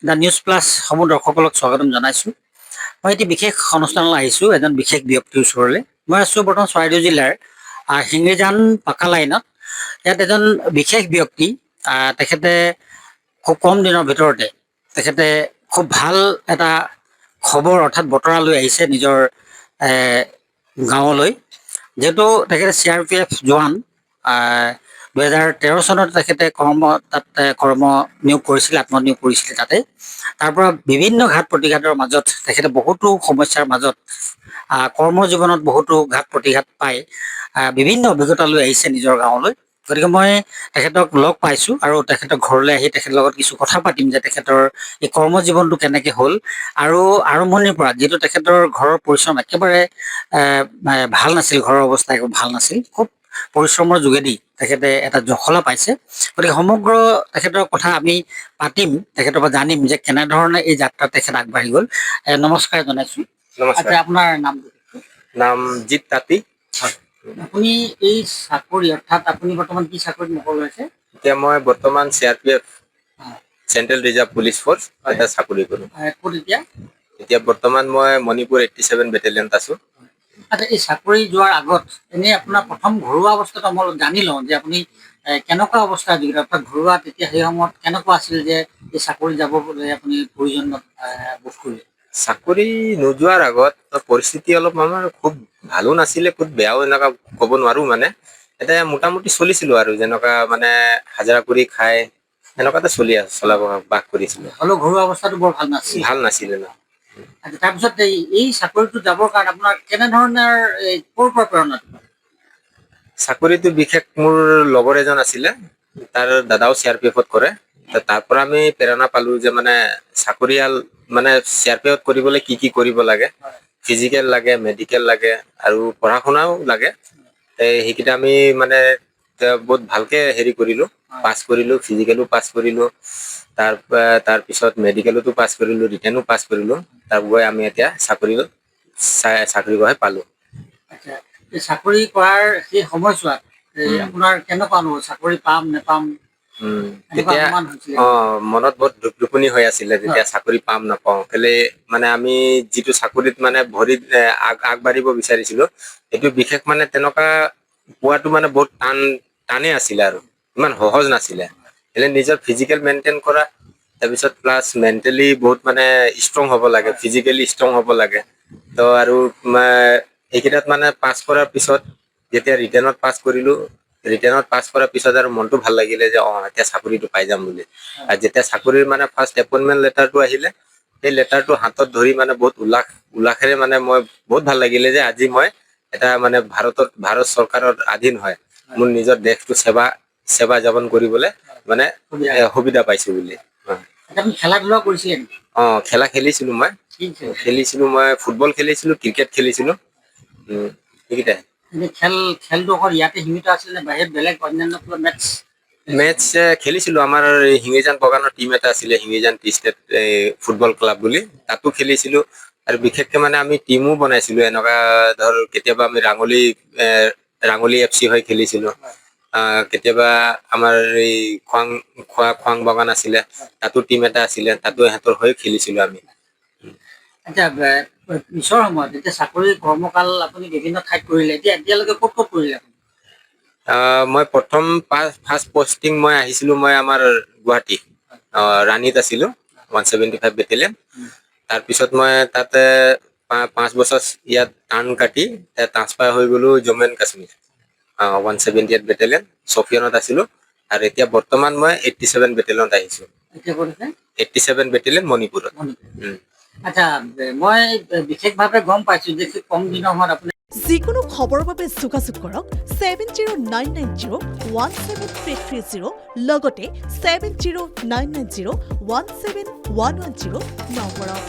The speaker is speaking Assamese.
দ্য নিউজ প্লাছ সমূহ দৰ্শকসকলক স্বাগতম জনাইছোঁ। মই এটি বিশেষ অনুষ্ঠানলৈ আহিছোঁ এজন বিশেষ ব্যক্তিৰ ওচৰলৈ। মই আছোঁ বৰ্তমান চৰাইদেউ জিলাৰ শিঙিজান পাকা লাইনত। ইয়াত এজন বিশেষ ব্যক্তি, তেখেতে খুব কম দিনৰ ভিতৰতে তেখেতে খুব ভাল এটা খবৰ অৰ্থাৎ বতৰা লৈ আহিছে নিজৰ গাঁৱলৈ। যিহেতু তেখেতে CRPF জোৱান, 2013 চনত তেখেতে কৰ্ম নিয়োগ কৰিছিলে, আত্মনিয়োগ কৰিছিলে তাতে। তাৰ পৰা বিভিন্ন ঘাত প্ৰতিঘাতৰ মাজত তেখেতে বহুতো সমস্যাৰ মাজত কৰ্মজীৱনত বহুতো ঘাত প্ৰতিঘাত পাই বিভিন্ন অভিজ্ঞতা লৈ আহিছে নিজৰ গাঁৱলৈ। গতিকে মই তেখেতক লগ পাইছোঁ আৰু তেখেতৰ ঘৰলৈ আহি তেখেতৰ লগত কিছু কথা পাতিম যে তেখেতৰ এই কৰ্মজীৱনটো কেনেকৈ হ'ল আৰু আৰম্ভণিৰ পৰা যিহেতু তেখেতৰ ঘৰৰ পৰিশ্ৰম একেবাৰে ভাল নাছিল, ঘৰৰ অৱস্থা একো ভাল নাছিল, খুব পৰিশ্ৰমৰ যোগেদি তেখেতে এটা জখলা পাইছে। গতিকে সমগ্ৰ তেখেতৰ কথা আমি পাতিম, তেখেতৰ পৰা জানিম যে কেনেধৰণে এই যাত্ৰাত তেখেত আগবাঢ়ি গ'ল। নমস্কাৰ জনাইছোঁ। নমস্কাৰ। আচ্ছা, আপোনাৰ নাম জিত তাঁতী। আপুনি এই চাকৰি অৰ্থাৎ আপুনি বৰ্তমান কি চাকৰিত মকল হৈছে? এতিয়া মই বৰ্তমান CRPF central reserve police force এটা চাকৰি কৰোঁ। ক'ত এতিয়া? এতিয়া বৰ্তমান মই মণিপুৰ 87 বেটেলিয়নত আছোঁ। আচ্ছা, এই চাকৰি যোৱাৰ আগত এনেই আপোনাৰ প্ৰথম ঘৰুৱা অৱস্থাটো মই জানি লওঁ যে আপুনি কেনেকুৱা অৱস্থাৰ যোগেদি অৰ্থাৎ ঘৰুৱা তেতিয়া সেই সময়ত কেনেকুৱা আছিল যে এই চাকৰি যাবলৈ আপুনি প্ৰয়োজন বোধ কৰিলে? চাকৰি নোযোৱাৰ আগত পৰিস্থিতি অলপ আমাৰ খুব ভালো নাছিলে, খুব বেয়াও এনেকুৱা ক'ব নোৱাৰোঁ। মানে এতিয়া মোটামুটি চলিছিলোঁ আৰু যেনেকুৱা মানে হাজিৰা কৰি খাই এনেকুৱাতে চলাব বাস কৰিছিলোঁ। হ'লেও ঘৰুৱা অৱস্থাটো বৰ ভাল নাছিল। ভাল নাছিলে ন। আচ্ছা, তাৰপিছত এই চাকৰিটো যাবৰ কাৰণে আপোনাৰ কেনেধৰণৰ ক'ৰ পৰা প্ৰেৰণা? চাকৰিটো বিশেষ মোৰ লগৰ এজন আছিলে, তাৰ দাদাও CRPFত কৰে। তাৰ পৰা আমি প্ৰেৰণা পালোঁ যে মানে চাকৰিয়াল মানে CRPFত কৰিবলৈ কি কি কৰিব লাগে, ফিজিকেল লাগে, মেডিকেল লাগে আৰু পঢ়া শুনাও লাগে। সেইকেইটা আমি মানে বহুত ভালকে হেৰি কৰিলোঁ, পাছ কৰিলোঁ, ফিজিকেলো পাছ কৰিলোঁ, তাৰপিছত মেডিকেলতো পাছ কৰিলোঁ, ৰিটেনো পাছ কৰিলোঁ। তাৰ গৈ আমি এতিয়া চাকৰি গৈ পালোঁ। আচ্ছা, এই চাকৰি কৰাৰ সেই সময়ছোৱাত আপোনাৰ কেনেকুৱা অনুভৱ, চাকৰি পাম নেপাম? তেতিয়া মনত বহুত দুখ-দুখনি হৈ আছিলে যেতিয়া চাকৰি পাম নাপাওঁ। কেলে মানে আমি যিটো চাকৰিত মানে ভৰিত আগবাঢ়িব বিচাৰিছিলোঁ সেইটো বিশেষ মানে তেনেকুৱা পোৱাটো মানে বহুত টানেই আছিলে আৰু ইমান সহজ নাছিলে। কেলে নিজৰ ফিজিকেল মেইনটেইন কৰা, তাৰপিছত প্লাছ মেণ্টেলি বহুত মানে ষ্ট্ৰং হ'ব লাগে, ফিজিকেলি ষ্ট্ৰং হ'ব লাগে। তো আৰু এইকেইটাত মানে পাছ কৰাৰ পিছত যেতিয়া ৰিটেনত পাছ কৰিলোঁ, ৰিটেনত পাছ কৰাৰ পিছত আৰু মনটো ভাল লাগিলে যে এতিয়া চাকৰিটো পাই যাম বুলি। আৰু যেতিয়া চাকৰিৰ মানে ফাৰ্ষ্ট এপইণ্টমেণ্ট লেটাৰটো আহিলে, সেই লেটাৰটো হাতত ধৰি মানে বহুত উল্লাসেৰে মানে মই বহুত ভাল লাগিলে যে আজি মই এটা মানে ভাৰত চৰকাৰৰ অধীন হয় মোৰ নিজৰ দেশটো সেৱা যাপন কৰিবলৈ মানে সুবিধা পাইছোঁ বুলি। খেলা ধূলা কৰিছিলে? খেলা খেলিছিলোঁ মই। মই ফুটবল খেলিছিলোঁ, ক্ৰিকেট খেলিছিলোঁ, সেইকেইটাই। খেলটো অকল ইয়াতে সীমিত আছিল নে বাহিৰত বেলেগ অন্যান্য মেটচ খেলিছিলোঁ? আমাৰ শিঙিজান বগানৰ টিম এটা আছিলে, শিঙিজান টি ষ্টেট ফুটবল ক্লাব বুলি, তাতো খেলিছিলোঁ। আৰু বিশেষকে মানে আমি টিমো বনাইছিলোঁ, এনেকুৱা ধৰ কেতিয়াবা আমি ৰাঙলী FC হৈ খেলিছিলোঁ। কেতিয়াবা আমাৰ এই খোৱাং বাগান আছিলে, তাতো টিম এটা আছিলে, তাতো সিহঁতৰ হৈ খেলিছিলোঁ আমি। আচ্ছা, পিছৰ সময়ত এতিয়া চাকৰি কৰ্মকাল আপুনি বিভিন্ন ঠাইত কৰিলে, এতিয়ালৈকে ক'ত ক'ত কৰিলে? মই প্ৰথম ফাৰ্ষ্ট পষ্টিং মই আহিছিলোঁ মই আমাৰ গুৱাহাটী ৰাণীত আছিলোঁ, 175 বেটেলিয়ন। তাৰপিছত মই তাতে 5 বছৰ ইয়াত টাৰ্ণ কাটি ট্ৰান্সফাৰ হৈ গ'লোঁ জম্মু এণ্ড কাশ্মীৰ 178 বেটেলিয়ন চফিয়ানত আছিলোঁ। আৰু এতিয়া বৰ্তমান মই 87 বেটেলিয়নত আহিছোঁ। 87 বেটেলিয়ন মণিপুৰত। আচ্ছা, মই বিশেষভাৱে গম পাইছোঁ যে কম দিনৰ সময়ত আপুনি যিকোনো খবৰৰ বাবে যোগাযোগ কৰক 7099017330 লগতে 7099017110 নম্বৰত।